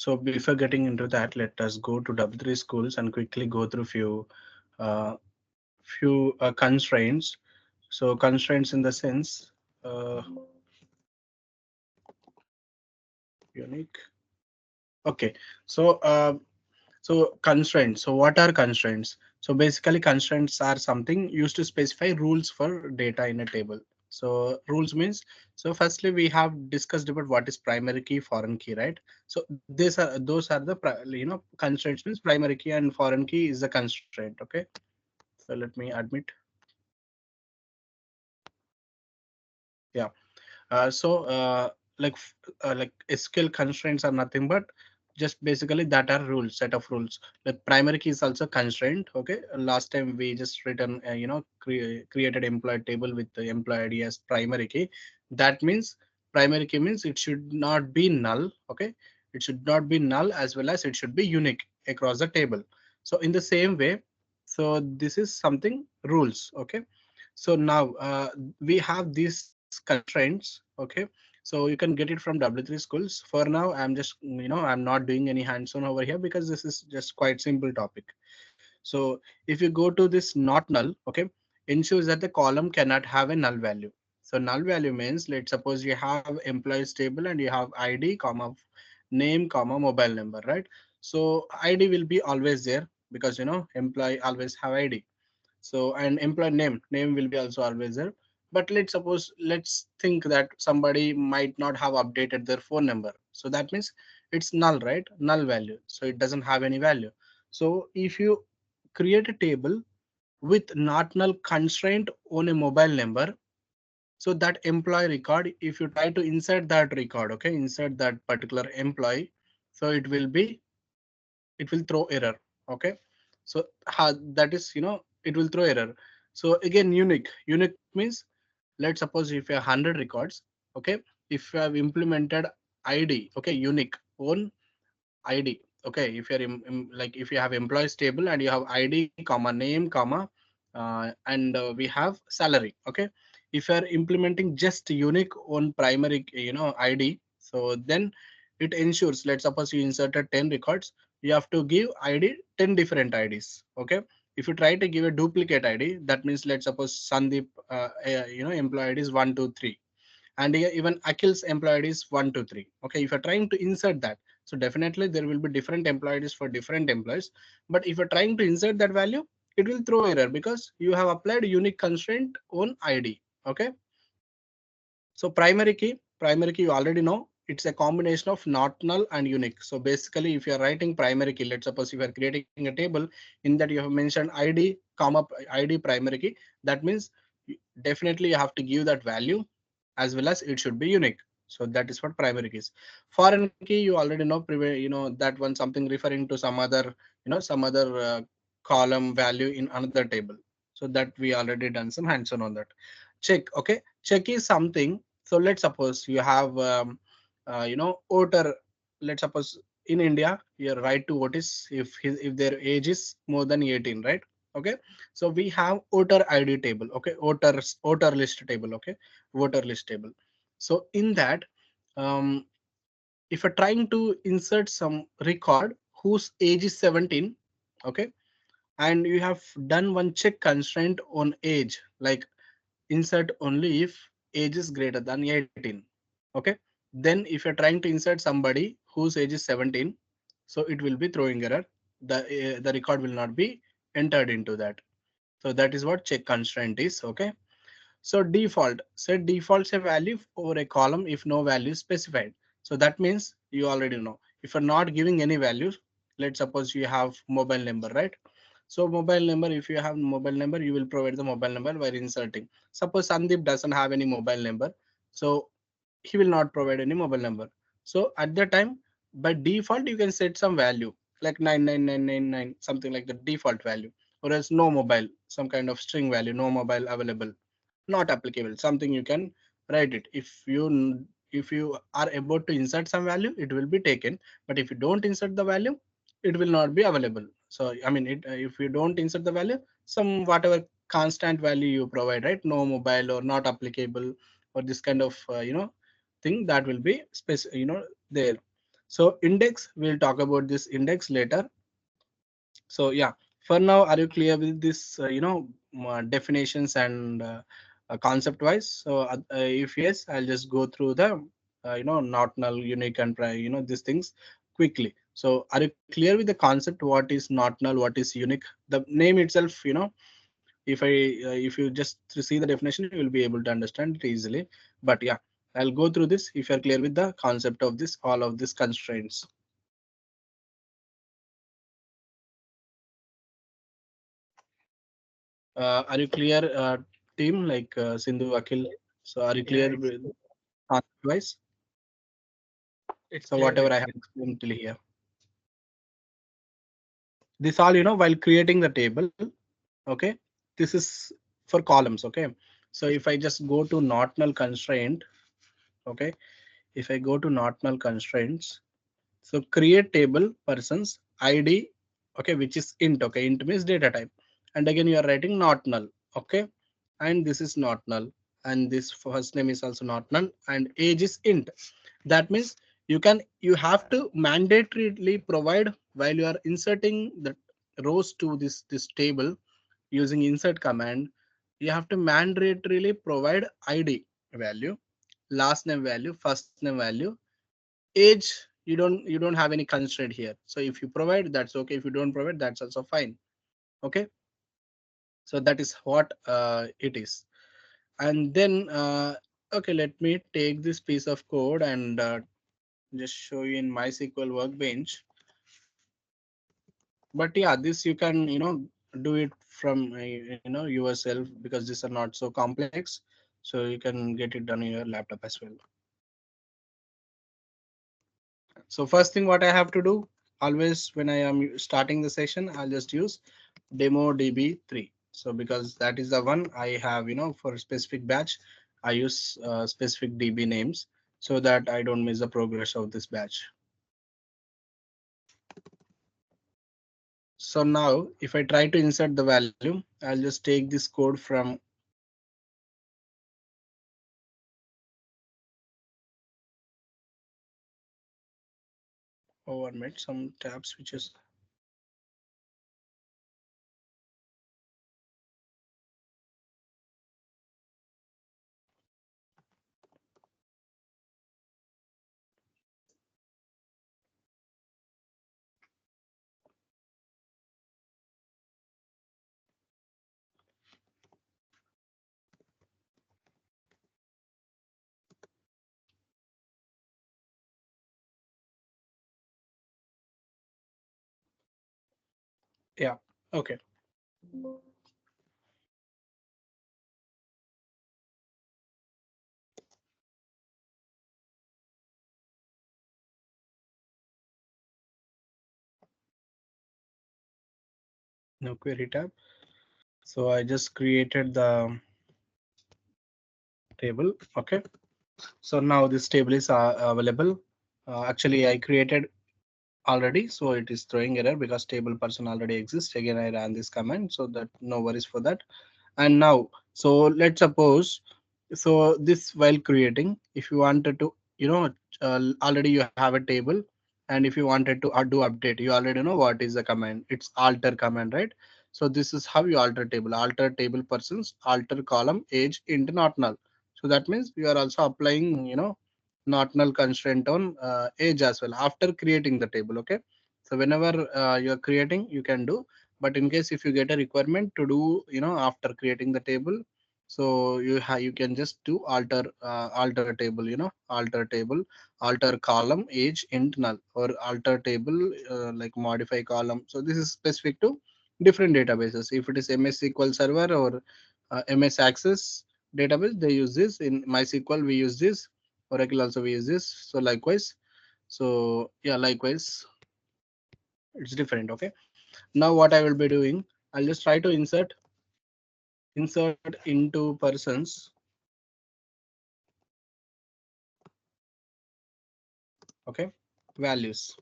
So before getting into that, let us go to W3 schools and quickly go through uh, few constraints. So constraints in the sense uh, unique. Okay, so constraints. So what are constraints? So basically constraints are something used to specify rules for data in a table. So rules means, so firstly we have discussed about what is primary key, foreign key, right? So those are the constraints means primary key and foreign key is the constraint. Okay, so let me admit. Yeah. Like SQL constraints are nothing but just basically that are rules, set of rules. Like primary key is also constraint. Okay, last time we just written created employee table with the employee ID as primary key. That means primary key means it should not be null. Okay, it should not be null as well as it should be unique across the table. So in the same way, so this is something rules. Okay, so now we have these constraints. Okay, so you can get it from W3 schools. For now I'm just I'm not doing any hands-on over here because this is just quite simple topic. So if you go to this not null, okay, ensures that the column cannot have a null value. So null value means, let's suppose you have employees table and you have ID comma name comma mobile number, right? So ID will be always there because employee always have ID. So and employee name will be also always there. But let's think that somebody might not have updated their phone number, so that means it's null, right? Null value, so it doesn't have any value. So if you create a table with not null constraint on a mobile number, so that employee record, if you try to insert that record, okay, insert that particular employee, so it will throw error. Okay, so that is it will throw error. So again, unique means, let's suppose if you have 100 records. Okay, if you have implemented ID, okay, unique on ID. Okay, if you're like if you have employees table and you have ID comma name comma and we have salary. Okay, if you are implementing just unique on primary ID, so then it ensures, let's suppose you inserted 10 records, you have to give ID 10 different IDs. Okay, if you try to give a duplicate ID, that means let's suppose Sandeep employee ID is 123 and even Akhil's employee is 123. Okay, if you're trying to insert that, so definitely there will be different employees for different employees. But if you're trying to insert that value, it will throw error because you have applied unique constraint on ID. Okay, so primary key you already know, it's a combination of not null and unique. So basically, if you are writing primary key, let's suppose if you are creating a table in that you have mentioned ID comma ID primary key, that means definitely you have to give that value as well as it should be unique. So that is what primary key is. Foreign key you already know, that one something referring to some other some other column value in another table. So that we already done some hands-on on that. Check. Okay, check is something. So let's suppose you have voter. Let's suppose in India your right to vote is if their age is more than 18, right? Okay, so we have voter ID table. Okay, voter list table. Okay, voter list table. So in that, um, if you're trying to insert some record whose age is 17, okay, and you have done one check constraint on age, like insert only if age is greater than 18. Okay, then if you're trying to insert somebody whose age is 17, so it will be throwing error. The record will not be entered into that. So that is what check constraint is. Okay, so default, set defaults a value over a column if no value is specified. So that means you already know, if you're not giving any values, let's suppose you have mobile number, right? So mobile number, if you have mobile number, you will provide the mobile number while inserting. Suppose Sandeep doesn't have any mobile number, so he will not provide any mobile number. So at that time, by default, you can set some value like 99999, something like the default value, or else no mobile, some kind of string value, no mobile available, not applicable, something you can write it. If you are about to insert some value, it will be taken. But if you don't insert the value, it will not be available. So I mean, if you don't insert the value, some whatever constant value you provide, right? No mobile or not applicable or this kind of thing, that will be there. So index, we'll talk about this index later. So yeah, for now, are you clear with this, definitions and concept wise? So if yes, I'll just go through the, not null, unique and these things quickly. So are you clear with the concept? What is not null? What is unique? The name itself, if I, if you just see the definition, you will be able to understand it easily. But yeah, I'll go through this if you're clear with the concept of this, all of these constraints. Are you clear, team, like Sindhu, Akhil? So are you Yeah, clear it's with concept wise? it's So clear. whatever I It's have clear. explained till here, this all, while creating the table, okay, this is for columns, okay. So if I just go to not null constraint, okay, if I go to not null constraints, so create table persons ID, okay, which is int, okay, int means data type, and again you are writing not null, okay, and this is not null, and this first name is also not null, and age is int. That means you have to mandatorily provide while you are inserting the rows to this table using insert command. You have to mandatorily provide ID value, last name value, first name value, age. You don't have any constraint here. So if you provide, that's okay. If you don't provide, that's also fine. Okay. So that is what it is. And then okay, let me take this piece of code and just show you in MySQL Workbench. But yeah, this you can do it from yourself, because these are not so complex. So you can get it done on your laptop as well. So first thing what I have to do, always when I am starting the session, I'll just use demo db3. So because that is the one I have, for specific batch, I use specific db names so that I don't miss the progress of this batch. So now if I try to insert the value, I'll just take this code from overmade some tab switches. Yeah. Okay. No query tab. So I just created the table. Okay. So now this table is available. Actually, I created already, so it is throwing error because table person already exists. Again, I ran this command, so that no worries for that. And now, so let's suppose, so this while creating, if you wanted to, already you have a table, and if you wanted to do update, you already know what is the command. It's alter command, right? So this is how you alter table persons, alter column age int not null. So that means you are also applying, not null constraint on age as well after creating the table. Okay. So whenever you're creating, you can do, but in case if you get a requirement to do, after creating the table, so you can just do alter table, alter table, alter column age int null, or alter table, like modify column. So this is specific to different databases. If it is MS SQL Server or MS Access database, they use this. In MySQL we use this, Oracle also we use this. So likewise, so yeah, likewise it's different. Okay. Now what I will be doing, I'll just try to insert into persons. Okay. Values.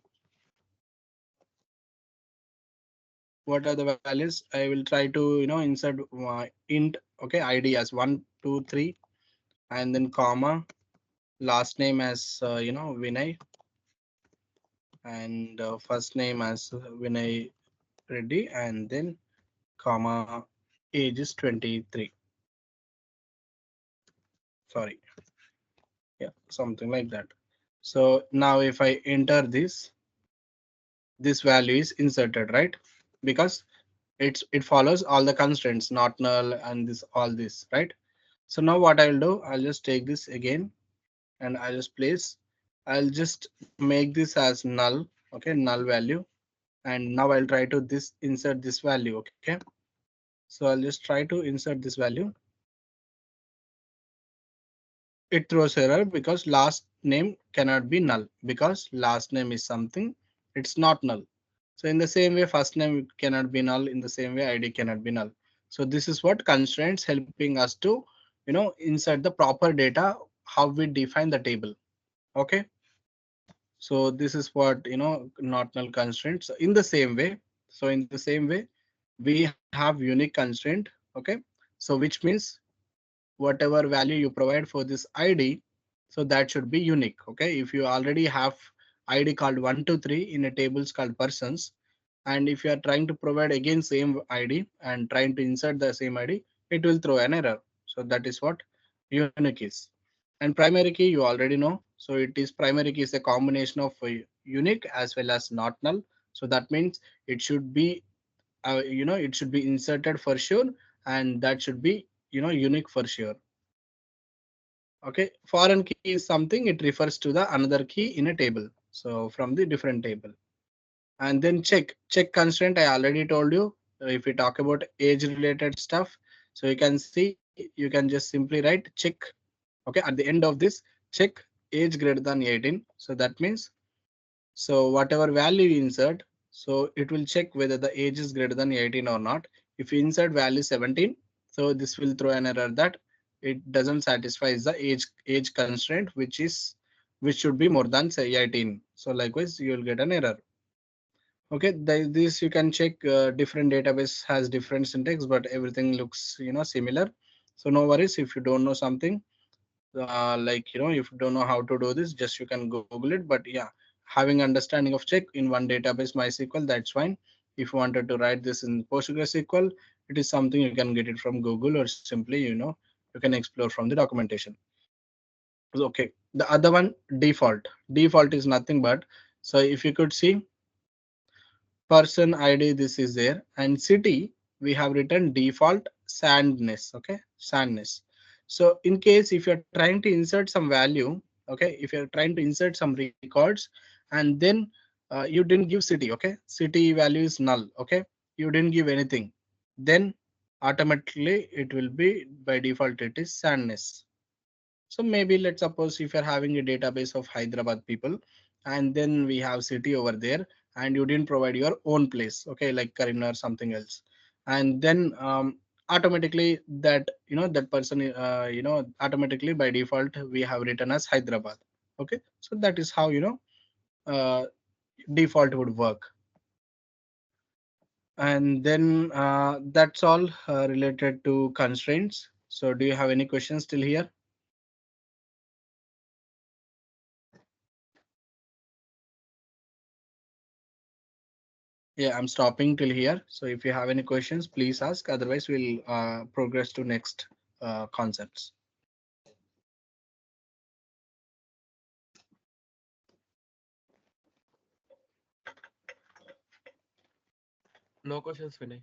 What are the values? I will try to insert int, okay, ID as 123, and then comma, last name as Vinay, and first name as Vinay Reddy, and then comma, age is 23. Sorry, yeah, something like that. So now if I enter this value is inserted, right? Because it follows all the constraints, not null and this all this, right? So now what I'll do, I'll just take this again and I'll just place, I'll just make this as null, okay, null value. And now I'll try to this insert this value, okay. So I'll just try to insert this value. It throws error because last name cannot be null because last name is something, it's not null. So in the same way, first name cannot be null. In the same way, ID cannot be null. So this is what constraints helping us to, insert the proper data, how we define the table. Okay. So this is what, not null constraints. In the same way, so in the same way, we have unique constraint. Okay. So which means whatever value you provide for this ID, so that should be unique. Okay. If you already have ID called 123 in a tables called persons, and if you are trying to provide again same ID and trying to insert the same ID, it will throw an error. So that is what unique is. And primary key you already know. So it is primary key is a combination of unique as well as not null. So that means it should be it should be inserted for sure, and that should be unique for sure. Okay, foreign key is something, it refers to the another key in a table, so from the different table. And then check constraint I already told you. If we talk about age related stuff, so you can see, you can just simply write check. Okay, at the end of this, check age greater than 18. So that means, so whatever value you insert, so it will check whether the age is greater than 18 or not. If you insert value 17, so this will throw an error that it doesn't satisfy the age constraint, which should be more than say 18. So likewise you will get an error. Okay, this you can check. Different database has different syntax, but everything looks similar. So no worries if you don't know something. Like if you don't know how to do this, just you can Google it. But yeah, having understanding of check in one database MySQL, that's fine. If you wanted to write this in PostgreSQL, it is something you can get it from Google, or simply you can explore from the documentation. Okay, the other one, default is nothing but, so if you could see, person ID this is there, and city we have written default sadness. Okay, sadness. So in case if you're trying to insert some value, okay, if you're trying to insert some records, and then you didn't give city, okay, city value is null, okay, you didn't give anything, then automatically it will be by default it is sadness. So maybe let's suppose if you're having a database of Hyderabad people, and then we have city over there, and you didn't provide your own place, okay, like Karimnagar or something else, and then automatically that that person automatically by default we have written as Hyderabad. Okay, so that is how uh, default would work. And then that's all related to constraints. So do you have any questions still here? Yeah, I'm stopping till here. So if you have any questions, please ask. Otherwise, we'll progress to next concepts. No questions, Vinay.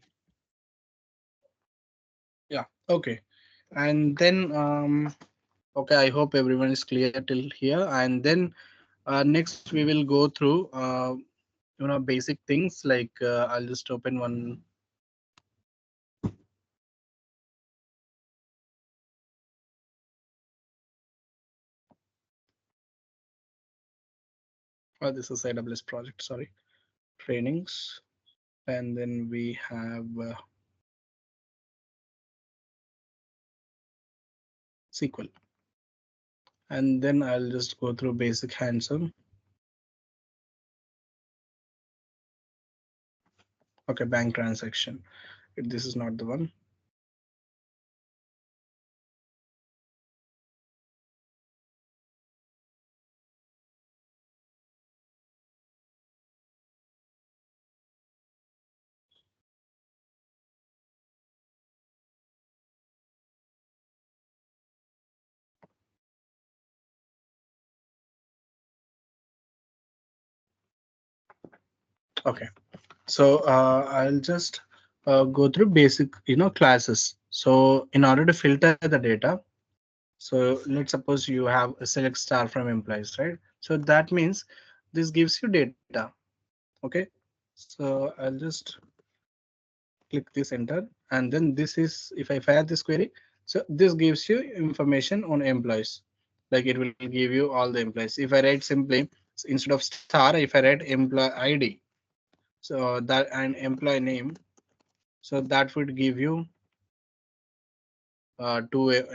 Yeah. Okay. And then, okay, I hope everyone is clear till here. And then next we will go through, basic things like I'll just open one. This is AWS project. Sorry, trainings. And then we have SQL. And then I'll just go through basic hands-on. Okay, bank transaction. This is not the one. Okay. So I'll just go through basic, classes. So in order to filter the data, so let's suppose you have a select star from employees, right? So that means this gives you data. Okay. So I'll just click this enter, and then this is, if I fire this query, so this gives you information on employees. Like it will give you all the employees. If I write simply, instead of star, if I write employee ID, so that and employee name, so that would give you two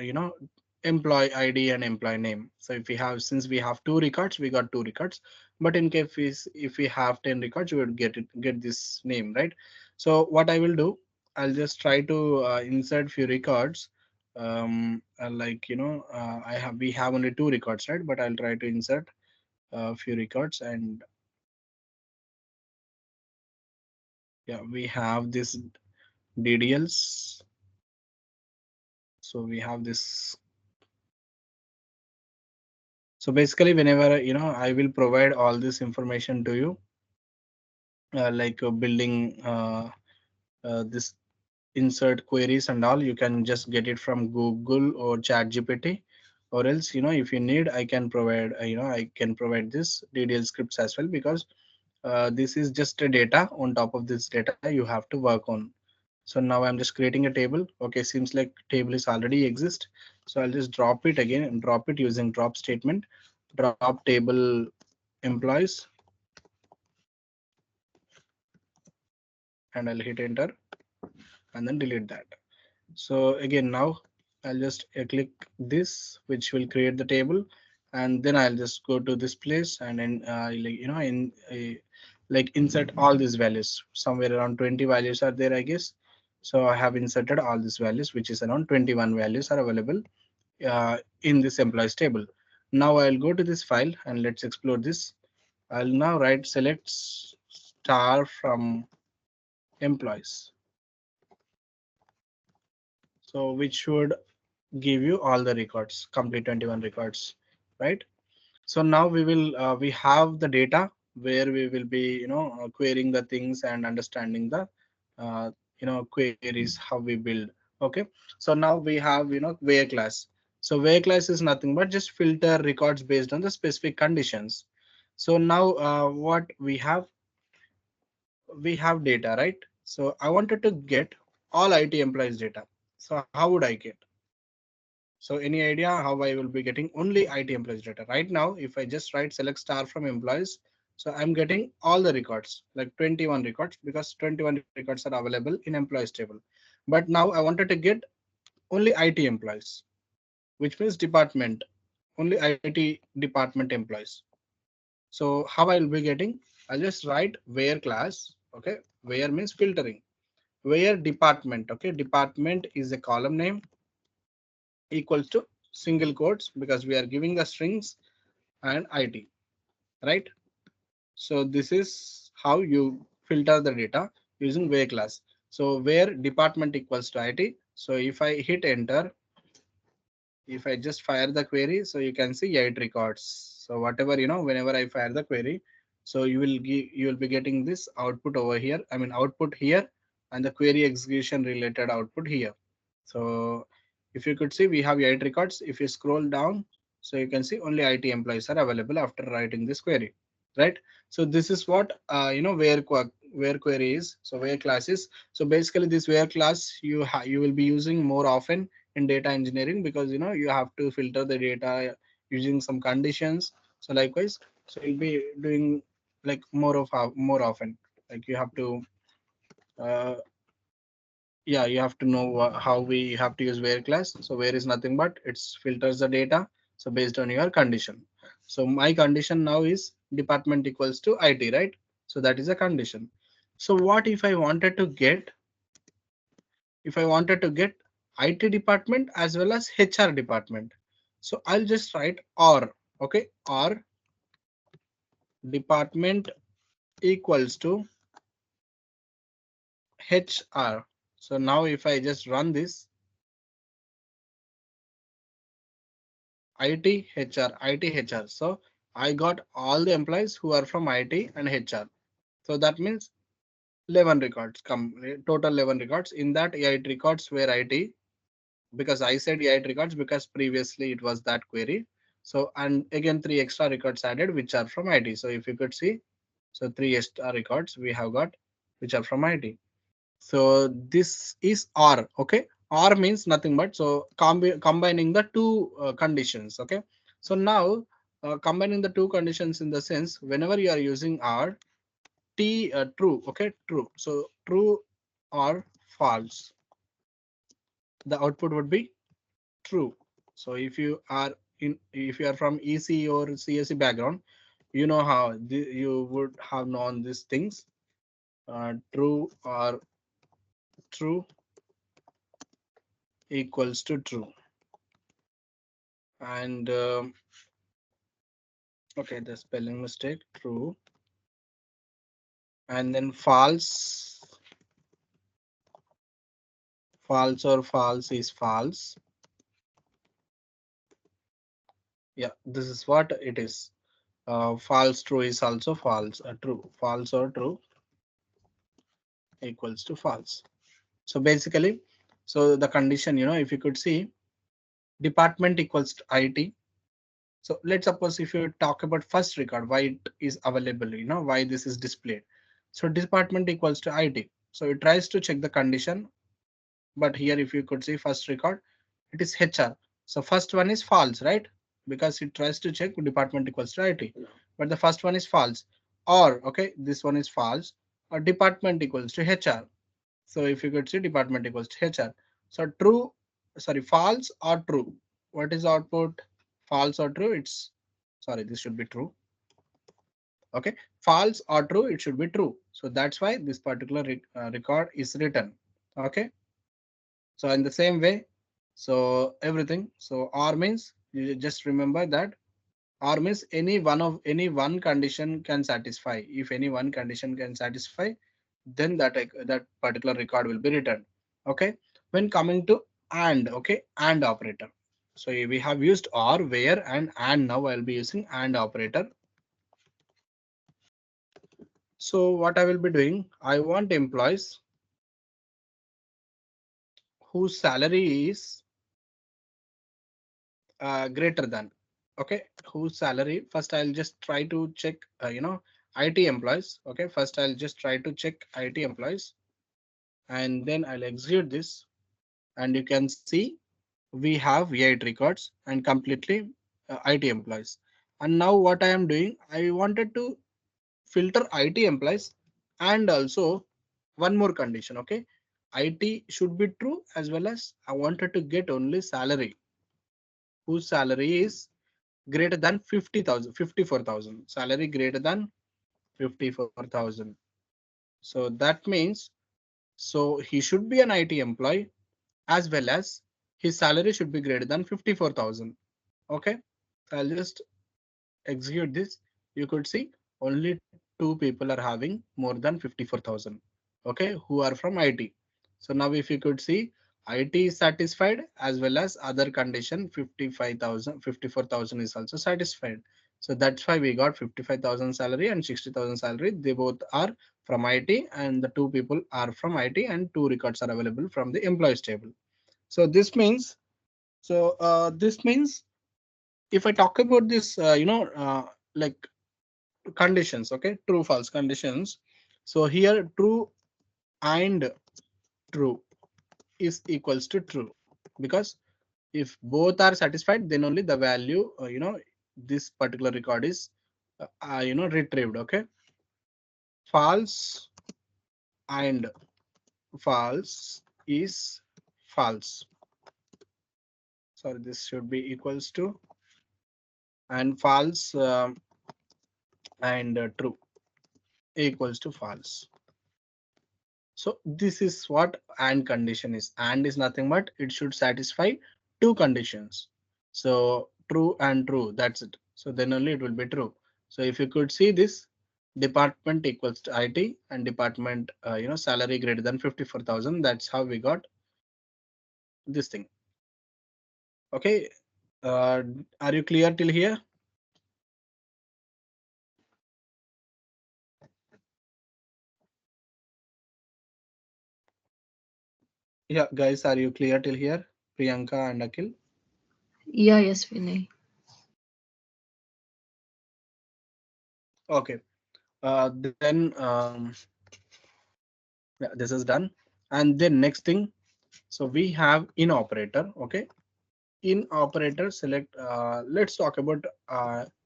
employee ID and employee name. So if we have, since we have two records, we got two records. But in case if we have 10 records, we would get this name, right? So what I will do, I'll just try to insert few records. Like I have we have only two records, right? But I'll try to insert a few records. And yeah, we have this DDLs. So we have this. So basically, whenever I will provide all this information to you, like building this insert queries and all, you can just get it from Google or ChatGPT, or else if you need, I can provide I can provide this DDL scripts as well, because this is just a data. On top of this data, you have to work on. So now I'm just creating a table. Okay, seems like table is already exist. So I'll just drop it again and drop it using drop statement. Drop table employees, and I'll hit enter and then delete that. So again, now I'll just click this, which will create the table, and then I'll just go to this place and then like like insert all these values. Somewhere around 20 values are there, I guess. So I have inserted all these values, which is around 21 values are available in this employees table. Now I'll go to this file and let's explore this. I'll now write select star from employees. So which should give you all the records, complete 21 records, right? So now we have the data where we will be querying the things and understanding the uh, queries, how we build. Okay. So now we have where class. So where class is nothing but just filter records based on the specific conditions. So now what we have data, right? So I wanted to get all IT employees data. So how would I get? So any idea how I will be getting only IT employees data? Right now, if I just write select star from employees, so I'm getting all the records, like 21 records, because 21 records are available in employees table. But now I wanted to get only IT employees, which means department, only IT department employees. So how I will be getting? I'll just write where class. Okay, where means filtering. Where department. Okay, department is a column name equals to single quotes, because we are giving the strings and IT, right? So this is how you filter the data using where class. So where department equals to IT. So if I hit enter, if I just fire the query, so you can see 8 records. So whatever, whenever I fire the query, so you will be getting this output over here. I mean output here, and the query execution related output here. So if you could see, we have 8 records. If you scroll down, so you can see only IT employees are available after writing this query, right? So this is what where query is. So where class is. So basically this where class you will be using more often in data engineering, because you have to filter the data using some conditions. So likewise, so you'll be doing like more often. Like you have to uh, yeah, you have to know how we have to use where class. So where is nothing but it's filters the data, so based on your condition. So my condition now is department equals to IT, right? So that is a condition. So what if I wanted to get, IT department as well as HR department? So I'll just write or. Okay, or department equals to HR. So now if I just run this, IT, HR, IT, HR. So I got all the employees who are from IT and HR. So that means 11 records come, total 11 records. In that 8 records were IT, because I said 8 records because previously it was that query. So and again 3 extra records added which are from IT. So if you could see, so 3 extra records we have got which are from IT. So this is OR. Okay, OR means nothing but so combining the two conditions. Okay, so now combining the two conditions in the sense whenever you are using OR, true. Okay, true. So true or false, the output would be true. So if you are from EC or CSE background, you know how you would have known these things. True or true equals to true. And okay, the spelling mistake, true. And then false, false or false is false. Yeah, this is what it is. False true is also false. True, false or true equals to false. So basically, so the condition, if you could see, department equals to IT. So let's suppose if you talk about first record, why it is available, why this is displayed. So department equals to IT. So it tries to check the condition, but here if you could see first record, it is HR. So first one is false, right? Because it tries to check department equals to IT, but the first one is false. Or okay, this one is false, or department equals to HR. So if you could see department equals to HR. So true, sorry, false or true. What is output? False or true? It's, sorry, this should be true. Okay, false or true, it should be true. So that's why this particular record is written. Okay, so in the same way, so everything. So R means you just remember that R means any one condition can satisfy. If any one condition can satisfy, then that particular record will be written. Okay. When coming to and, okay, and operator. So we have used or, where, and now I'll be using and operator. So what I will be doing, I want employees whose salary is greater than, okay, whose salary, first I'll just try to check IT employees. Okay, first I'll just try to check IT employees, and then I'll execute this, and you can see we have 8 records and completely IT employees. And now what I am doing, I wanted to filter IT employees, and also one more condition. Okay, IT should be true, as well as I wanted to get only salary whose salary is greater than 50,000, 54,000. Salary greater than 54,000. So that means, so he should be an IT employee, as well as his salary should be greater than 54,000. Okay, so I'll just execute this. You could see only two people are having more than 54,000. Okay, who are from IT. So now if you could see, IT is satisfied, as well as other condition 55,000, 54,000 is also satisfied. So that's why we got 55,000 salary and 60,000 salary. They both are from IT, and the two people are from IT, and two records are available from the employees table. So this means, this means if I talk about this, like conditions, okay, true false conditions. So here true and true is equals to true, because if both are satisfied, then only the value, this particular record is, retrieved. Okay, false and false is false. Sorry, this should be equals to, and false and true equals to false. So this is what and condition is. And is nothing but it should satisfy two conditions. So true and true, that's it. So then only it will be true. So if you could see this, department equals to IT, and department, salary greater than 54,000. That's how we got this thing. Okay. Are you clear till here? Yeah, guys, are you clear till here? Priyanka and Akhil. Yeah, yes, Vinay. Okay. Then yeah, this is done. And then next thing, so we have in operator. Okay, in operator select. Let's talk about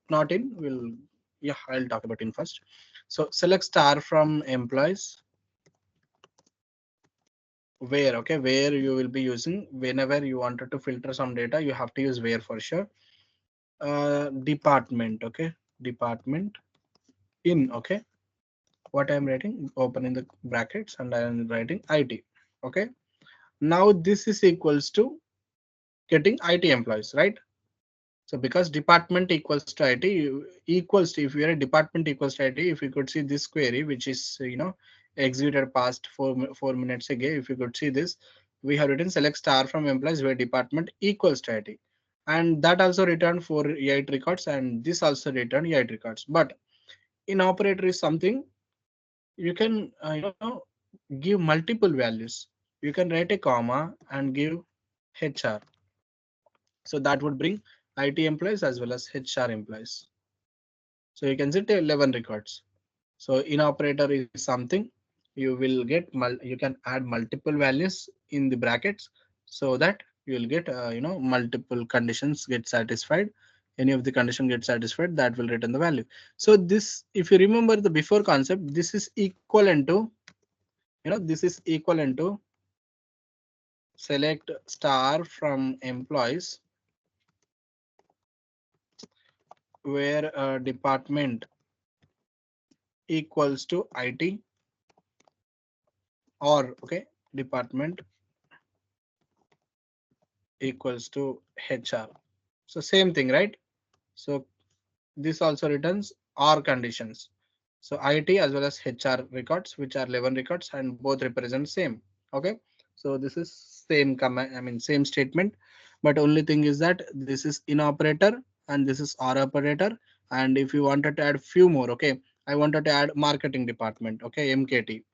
not in. Will Yeah, I'll talk about in first. So select star from employees where, okay, where you will be using whenever you wanted to filter some data, you have to use where for sure. Department, okay, department in, okay, what I'm writing, open in the brackets and I'm writing IT. Okay, now this is equals to getting IT employees, right? So because department equals to IT, equals to, if you are a department equals to IT, if you could see this query, which is executed past 4 minutes ago, if you could see this, we have written select star from employees where department equals to IT, and that also returned for 8 records, and this also returned 8 records. But in operator is something you can give multiple values. You can write a comma and give HR, so that would bring IT employees as well as HR employees. So you can set 11 records. So in operator is something you will get you can add multiple values in the brackets, so that you will get multiple conditions get satisfied. Any of the condition get satisfied, that will return the value. So this, if you remember the before concept, this is equivalent to, this is equivalent to select star from employees where department equals to IT, or okay, department equals to HR. So same thing, right? So this also returns or conditions. So IT as well as HR records, which are 11 records and both represent same. Okay. So this is same command, I mean same statement, but only thing is that this is in operator and this is or operator. And if you wanted to add few more, okay, I wanted to add marketing department, okay, MKT.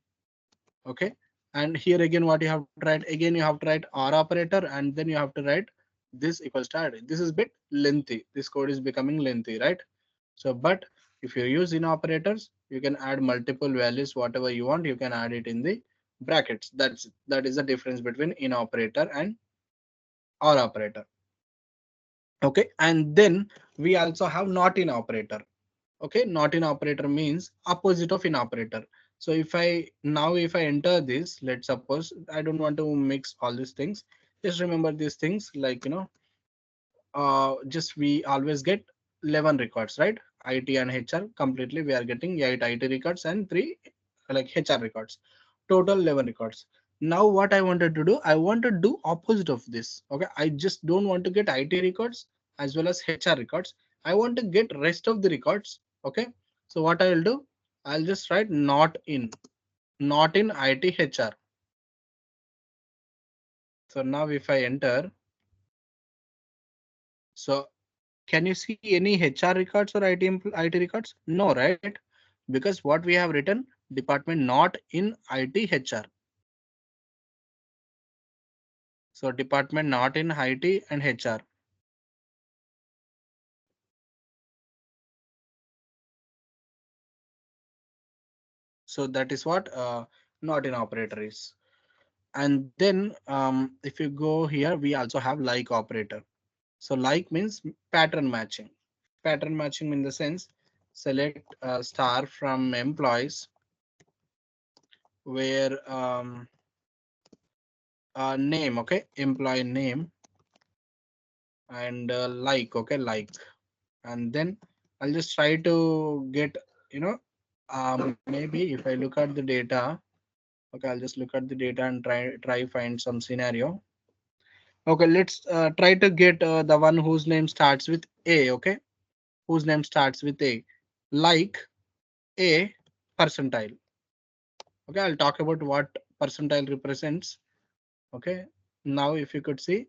Okay, and here again what you have to write, again you have to write or operator and then you have to write this equals to add. This is bit lengthy, this code is becoming lengthy, right? So but if you use in operators, you can add multiple values, whatever you want you can add it in the brackets. That is the difference between in operator and or operator. Okay, and then we also have not in operator. Okay, not in operator means opposite of in operator. So if I enter this, let's suppose I don't want to mix all these things, just remember these things, like just we always get 11 records, right? IT and HR completely we are getting 8 IT records and 3 like HR records, total 11 records. Now what I wanted to do, I want to do opposite of this. Okay, I just don't want to get IT records as well as HR records, I want to get rest of the records. Okay, so what I will do, I'll just write not in IT HR. So now if I enter, so can you see any HR records or IT records? No, right? Because what we have written, department not in IT HR. So department not in IT and HR. So that is what not in operator is. And then if you go here, we also have like operator. So like means pattern matching. Pattern matching in the sense, select star from employees where name, okay, employee name and like, okay, like, and then I'll just try to get, you know maybe if I look at the data, okay, I'll just look at the data and try find some scenario. Okay, let's try to get the one whose name starts with A. Okay, whose name starts with A, like A percentile. Okay, I'll talk about what percentile represents. Okay, now if you could see,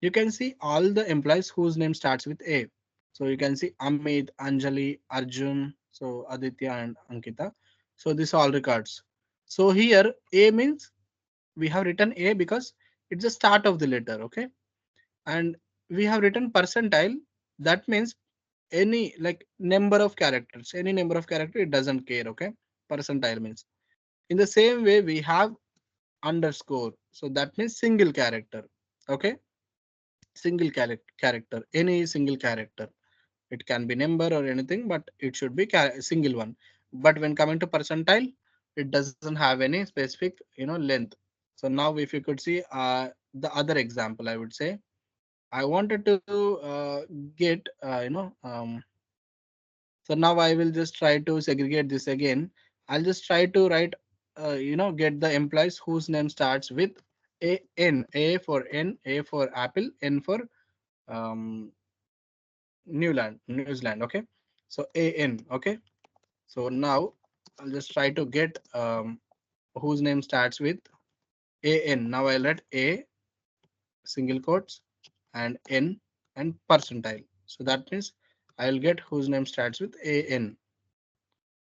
you can see all the employees whose name starts with A. So you can see Amit, Anjali, Arjun, so Aditya and Ankita. So these all records. So here A means we have written A because it's the start of the letter, okay? And we have written percentile. That means any like number of characters, any number of character, it doesn't care, okay? Percentile means. In the same way, we have underscore. So that means single character, okay? Single character, any single character. It can be number or anything, but it should be single one. But when coming to percentile, it doesn't have any specific, length. So now if you could see the other example, I would say I wanted to get, so now I will just try to segregate this again. I'll just try to write, get the employees whose name starts with A for N, A for Apple, N for um, New Zealand. Okay. So AN. Okay. So now I'll just try to get whose name starts with AN. Now I'll write A single quotes and N and percentile. So that means I'll get whose name starts with AN.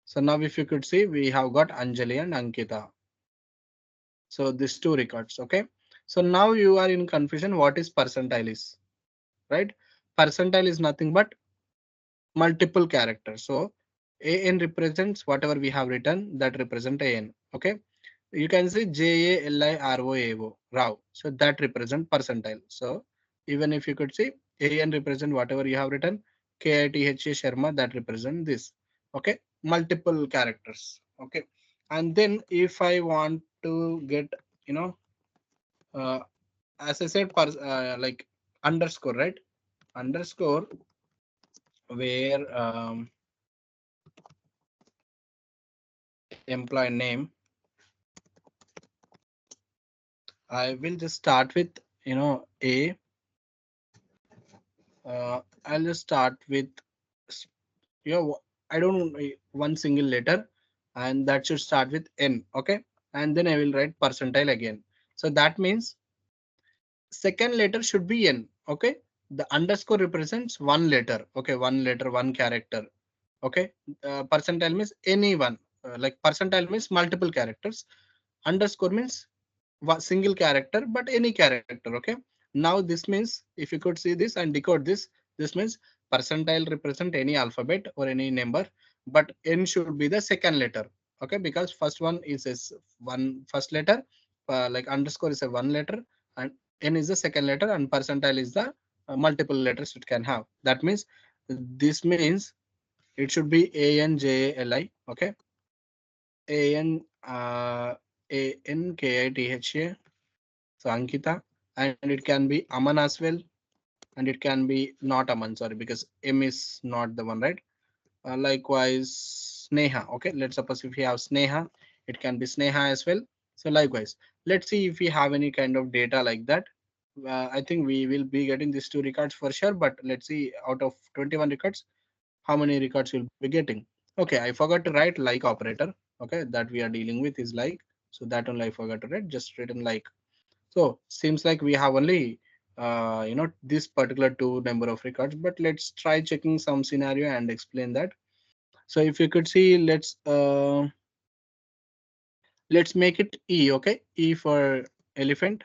So now if you could see, we have got Anjali and Ankita. So these two records. Okay. So now you are in confusion. What is percentile is, right? Percentile is nothing but multiple characters. So AN represents whatever we have written that represent AN. Okay. You can say JALIROAO, Rao. So that represent percentile. So even if you could see AN represent whatever you have written, KITHA Sharma, that represent this. Okay. Multiple characters. Okay. And then if I want to get, you know, uh, as I said, like underscore, right? Underscore where employee name, I will just start with, A. I'll just start with, I don't know, one single letter, and that should start with N. Okay. And then I will write percentile again. So that means second letter should be N. Okay. The underscore represents one letter. Okay. One letter, one character. Okay. Percentile means any one. Like percentile means multiple characters. Underscore means single character, but any character. Okay. Now this means if you could see this and decode this, this means percentile represent any alphabet or any number, but N should be the second letter. Okay. Because first one is one first letter, like underscore is a one letter, and N is the second letter, and percentile is the multiple letters it can have. That means this means it should be ANJALI. Okay. AN ANKITHA. So Ankita, and it can be Aman as well, and it can be not Aman, sorry, because M is not the one, right? Likewise, Sneha. Okay, let's suppose if we have Sneha, it can be Sneha as well. So likewise, let's see if we have any kind of data like that. I think we will be getting these two records for sure, but let's see out of 21 records, how many records we'll be getting. Okay, I forgot to write like operator. Okay, that we are dealing with is like. So that only I forgot to write, just written like. So seems like we have only this particular two number of records, but let's try checking some scenario and explain that. So if you could see, let's make it E. Okay, E for elephant.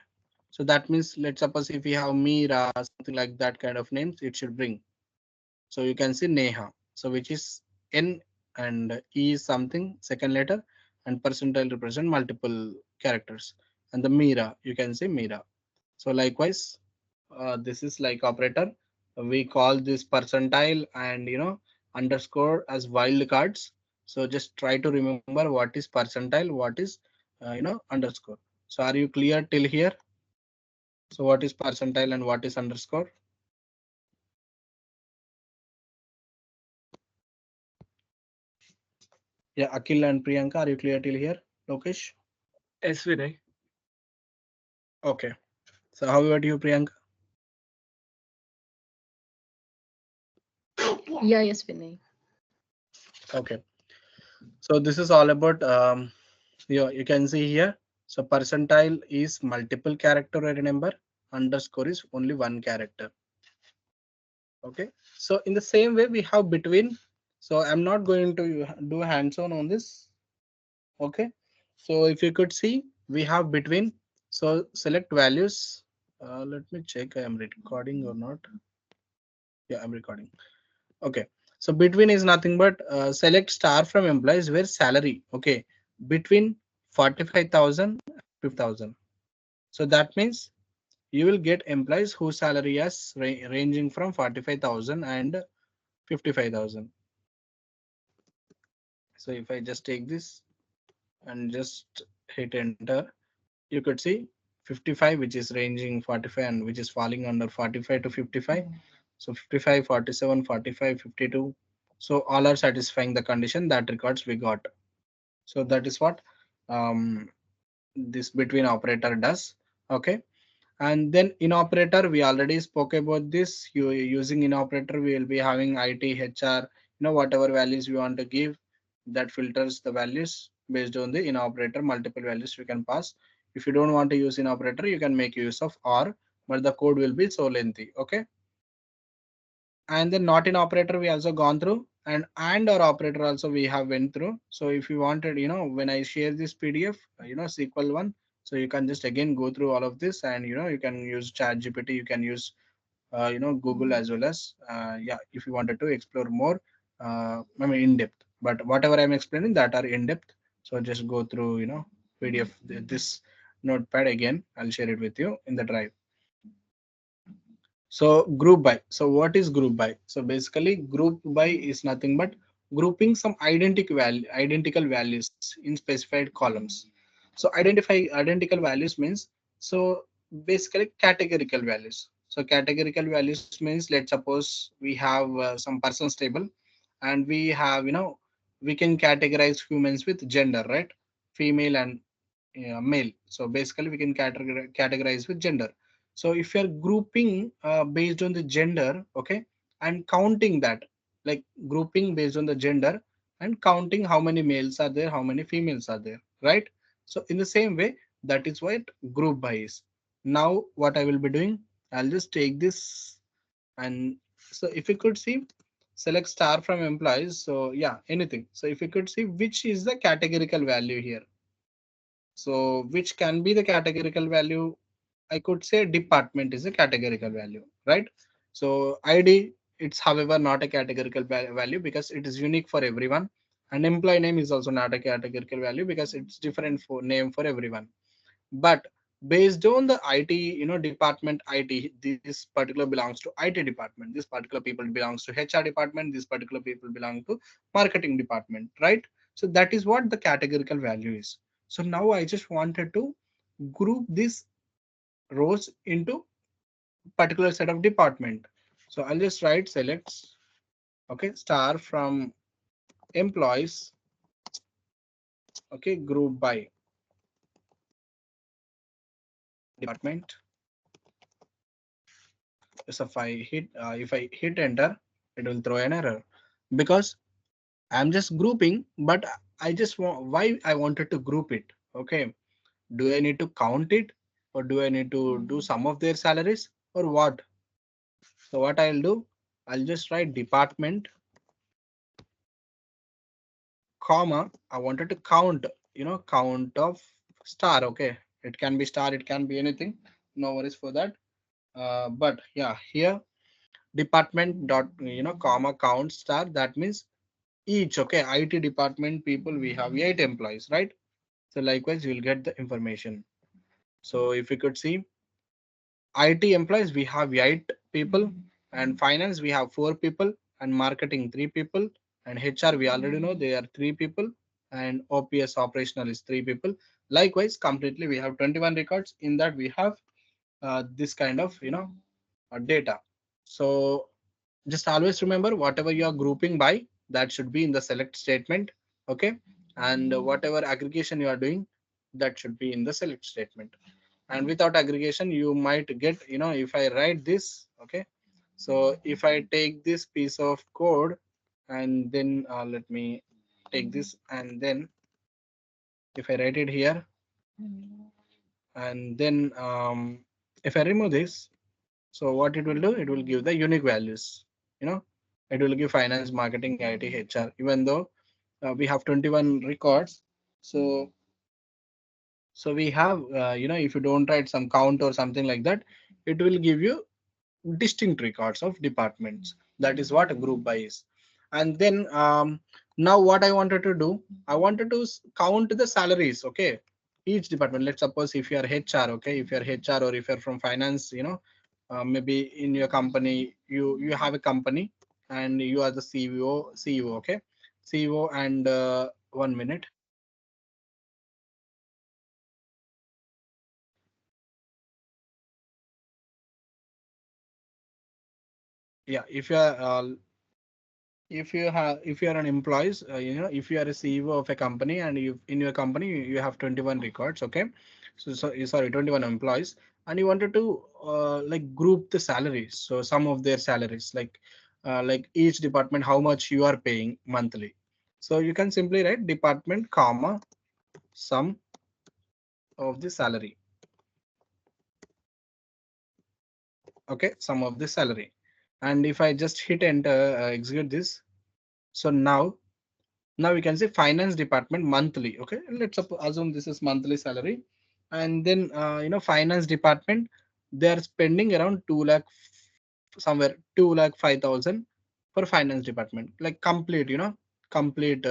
So that means let's suppose if we have Mira, something like that kind of names, it should bring. So you can see Neha. So which is N, and E is something second letter, and percentile represent multiple characters. And the Mira, you can say Mira. So likewise, this is like operator. We call this percentile and underscore as wildcards. So just try to remember what is percentile, what is underscore. So are you clear till here? So what is percentile and what is underscore? Yeah, Akhil and Priyanka, are you clear till here? Lokesh? Yes, Vinay. Okay. So how about you, Priyanka? Yeah, yes, Vinay. Okay. So this is all about you can see here. So percentile is multiple character or number. Underscore is only one character. Okay. So in the same way we have between. So I'm not going to do hands-on on this. Okay. So if you could see, we have between. So select values. Let me check I am recording or not. Yeah, I'm recording. Okay. So between is nothing but select star from employees where salary. Okay. Between 45,000 50,000. So that means you will get employees whose salary is ranging from 45,000 and 55,000. So if I just take this and just hit enter, you could see 55, which is ranging 45 and which is falling under 45 to 55. So 55, 47, 45, 52. So all are satisfying the condition that records we got. So that is what um, this between operator does. Okay. And then in operator, we already spoke about this. You using in operator, we will be having IT, HR, whatever values we want to give, that filters the values based on the in operator. Multiple values we can pass. If you don't want to use in operator, you can make use of or, but the code will be so lengthy. Okay. And then not in operator we also gone through, and or operator also we have went through. So if you wanted, when I share this PDF, SQL one, so you can just again go through all of this, and you can use chat gpt, you can use Google as well as yeah, if you wanted to explore more I mean in depth, but whatever I'm explaining that are in depth. So just go through PDF, this notepad again, I'll share it with you in the drive. So group by. So what is group by? So basically group by is nothing but grouping some identical values in specified columns. So identical values means, so basically categorical values. So categorical values means, let's suppose we have some persons table, and we have, we can categorize humans with gender, right? Female and male. So basically we can categorize with gender. So if you're grouping based on the gender, okay, and counting that, like grouping based on the gender and counting how many males are there, how many females are there, right? So in the same way, that is what group by is. Now what I will be doing, I'll just take this, and so if you could see, select star from employees. So yeah, anything. So if you could see which is the categorical value here. So which can be the categorical value? I could say department is a categorical value, right? So ID, it's however not a categorical value because it is unique for everyone. And employee name is also not a categorical value because it's different for name for everyone. But based on the IT, department IT, this particular belongs to IT department. This particular people belongs to HR department. This particular people belong to marketing department, right? So that is what the categorical value is. So now I just wanted to group these rows into particular set of department. So I'll just write selects, okay, star from employees, okay, group by department. So if I hit enter, it will throw an error because I'm just grouping, but I just want, why I wanted to group it. Okay, do I need to count it, or do I need to do some of their salaries, or what? So what I'll do, I'll just write department, comma, I wanted to count, count of star. Okay, it can be star, it can be anything, no worries for that. But yeah, here department dot, comma count star, that means each. Okay, IT department people, we have 8 employees, right? So likewise you will get the information. So if you could see, IT employees we have 8 people, and finance we have 4 people, and marketing 3 people, and HR we already know they are 3 people, and OPS operational is 3 people. Likewise, completely we have 21 records. In that we have this kind of data. So just always remember, whatever you are grouping by, that should be in the select statement. Okay, and whatever aggregation you are doing, that should be in the select statement. And without aggregation you might get, if I write this, okay, so if I take this piece of code, and then let me take this, and then if I write it here, and then if I remove this, so what it will do, it will give the unique values, you know it will give finance, marketing, IT, HR, even though we have 21 records. So So we have, if you don't write some count or something like that, it will give you distinct records of departments. That is what a group by is. And then now what I wanted to do, I wanted to count the salaries. Okay, each department. Let's suppose if you are HR, okay, if you are HR or if you're from finance, maybe in your company, you have a company and you are the CEO, okay, CEO, and 1 minute. Yeah, if you are an employees, if you are a CEO of a company and you in your company you have 21 records, okay, sorry, 21 employees, and you wanted to like group the salaries, so some of their salaries, like each department how much you are paying monthly. So you can simply write department comma sum of the salary. Okay, sum of the salary. And if I just hit enter, execute this, so now we can say finance department monthly. Okay, let's assume this is monthly salary. And then finance department, they are spending around 2 lakh, somewhere 2 lakh 5,000 for finance department, like complete, complete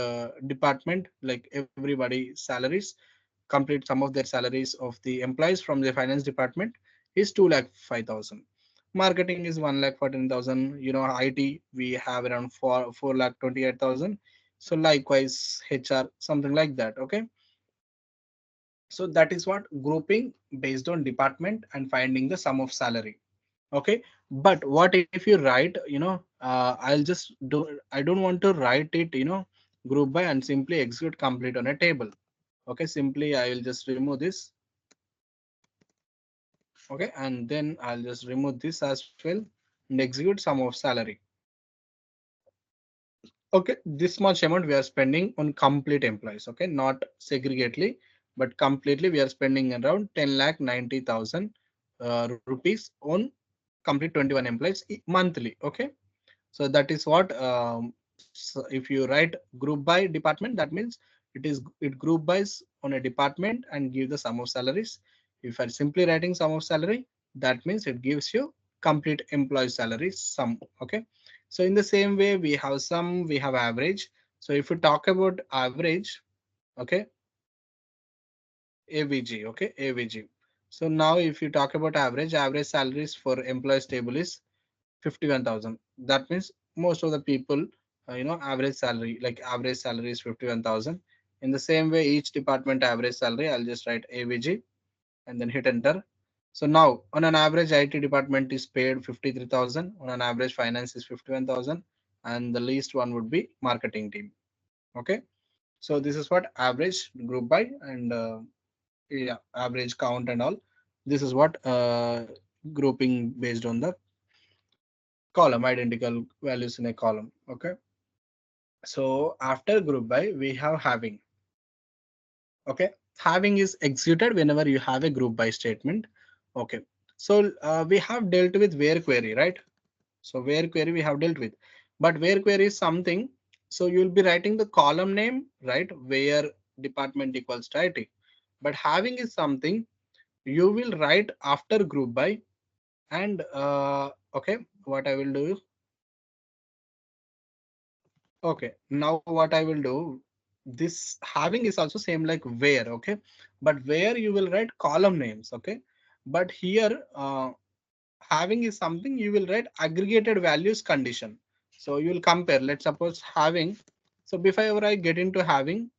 department, like everybody salaries, complete sum of their salaries of the employees from the finance department is 2 lakh 5,000. Marketing is 1 lakh 14,000. IT we have around 4 lakh 28,000. So likewise HR, something like that. Okay, so that is what grouping based on department and finding the sum of salary. Okay, but what if you write, I'll just do, I don't want to write it, group by and simply execute complete on a table. Okay, simply I will just remove this. Okay, and then I'll just remove this as well and execute sum of salary. Okay, this much amount we are spending on complete employees. Okay, not segregately, but completely we are spending around 10 lakh 90,000 rupees on complete 21 employees monthly. Okay, so that is what, so if you write group by department, that means it group buys on a department and give the sum of salaries. If I'm simply writing sum of salary, that means it gives you complete employee salary sum. Okay, so in the same way we have sum, we have average. So if you talk about average, okay, AVG, okay, AVG. So now if you talk about average salaries for employees table is 51,000. That means most of the people, average salary, like average salary is 51,000. In the same way, each department average salary, I'll just write AVG and then hit enter. So now on an average, IT department is paid 53,000. On an average, finance is 51,000. And the least one would be marketing team. Okay. So this is what average group by and yeah, average count and all. This is what grouping based on the column, identical values in a column. Okay, so after group by we have having. Okay, having is executed whenever you have a group by statement. Okay, so we have dealt with where query, right? So where query we have dealt with, but where query is something, so you'll be writing the column name, right, where department equals to IT. But having is something you will write after group by. And okay, what I will do, okay, now what I will do, this having is also same like where, okay, but where you will write column names, okay, but here having is something you will write aggregated values condition. So you will compare, let's suppose having, so before I get into having,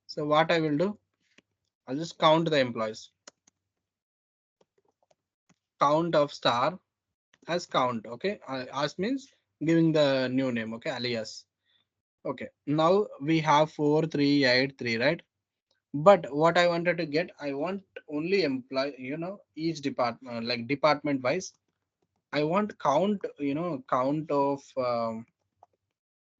so what I will do, I'll just count the employees, count of star as count, okay, as means giving the new name, okay, alias. Okay, now we have 4383, right? But what I wanted to get, I want only employee, each department, like department wise. I want count, count of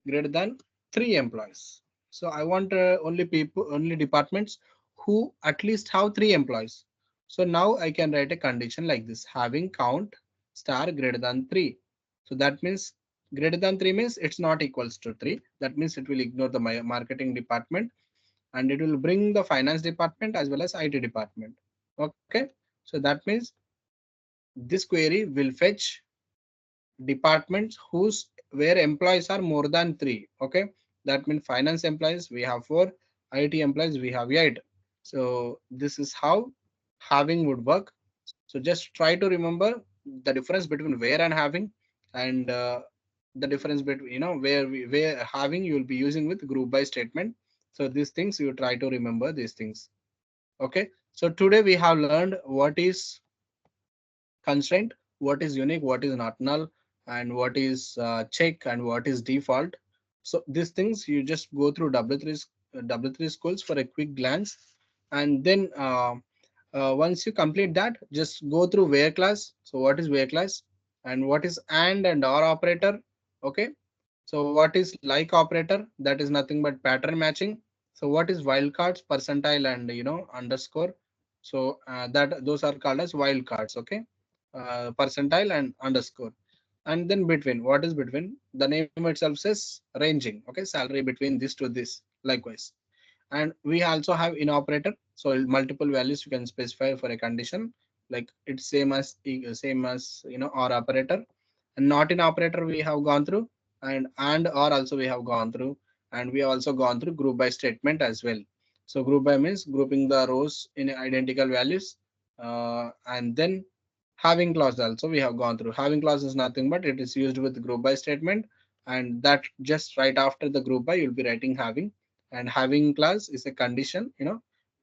greater than 3 employees. So I want only people, only departments who at least have 3 employees. So now I can write a condition like this, having count star greater than 3. So that means greater than 3 means it's not equals to 3. That means it will ignore the marketing department and it will bring the finance department as well as IT department. Okay, so that means this query will fetch departments whose where employees are more than three. Okay, that means finance employees we have four, IT employees we have eight. So this is how having would work. So just try to remember the difference between where and having, and the difference between where having you will be using with group by statement. So these things you try to remember these things. Okay, so today we have learned what is constraint, what is unique, what is not null, and what is check and what is default. So these things you just go through W3 schools for a quick glance, and then once you complete that, just go through where class. So what is where class, and what is and or operator. Okay, so what is like operator? That is nothing but pattern matching. So what is wildcards, percentile, and underscore. So that those are called as wildcards. Okay, percentile and underscore. And then between, what is between? The name itself says ranging. Okay, salary between this to this. Likewise, and we also have in operator, so multiple values you can specify for a condition, like it's same as or operator. And not in operator we have gone through, and or also we have gone through, and we have also gone through group by statement as well. So group by means grouping the rows in identical values, and then having clause also we have gone through. Having clause is nothing but it is used with group by statement, and that just right after the group by you'll be writing having. And having class is a condition,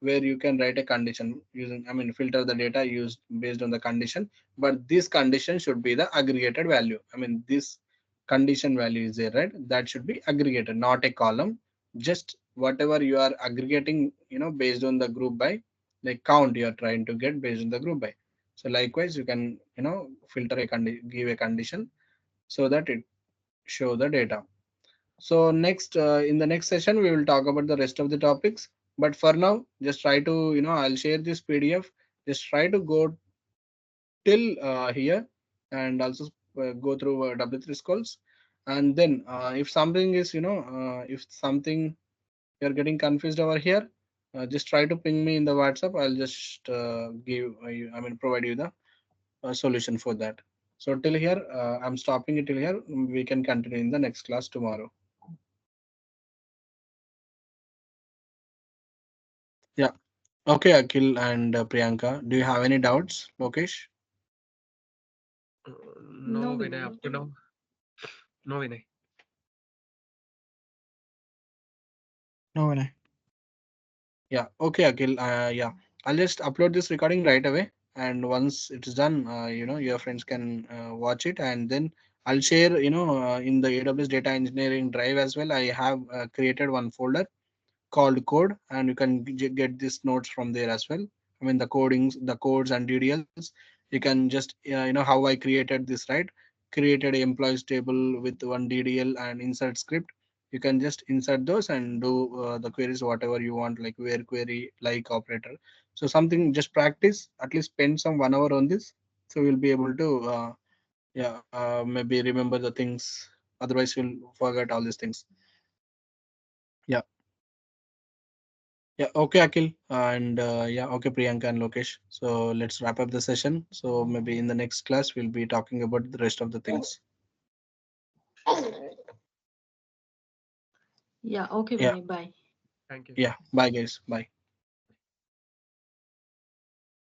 where you can write a condition using, filter the data used based on the condition. But this condition should be the aggregated value. This condition value is there, right? That should be aggregated, not a column. Just whatever you are aggregating, based on the group by, like count you are trying to get based on the group by. So likewise, you can, filter give a condition so that it show the data. So next, in the next session, we will talk about the rest of the topics. But for now, just try to, I'll share this PDF. Just try to go till here, and also go through W3 schools. And then if something is, if something you're getting confused over here, just try to ping me in the WhatsApp. I'll just provide you the solution for that. So till here, I'm stopping it till here. We can continue in the next class tomorrow. Yeah. Okay, Akhil and Priyanka, do you have any doubts, Lokesh? No, No, Vinay, Vinay. up to now. No, Vinay. No, no. Yeah. Okay, Akhil. Yeah, I'll just upload this recording right away, and once it's done, your friends can watch it, and then I'll share, in the AWS Data Engineering Drive as well. I have created one folder called code, and you can get these notes from there as well. The codings, the codes and DDLs. You can just how I created this, right? Created a employees table with one DDL and insert script. You can just insert those and do the queries whatever you want, like where query, like operator. So something, just practice, at least spend some 1 hour on this, so you'll be able to maybe remember the things. Otherwise you'll forget all these things. Yeah. Yeah, okay, Akhil, and yeah, okay, Priyanka and Lokesh. So let's wrap up the session. So maybe in the next class, we'll be talking about the rest of the things. Yeah, okay, Yeah, Vinay. Bye. Thank you. yeah. Bye, guys. Bye.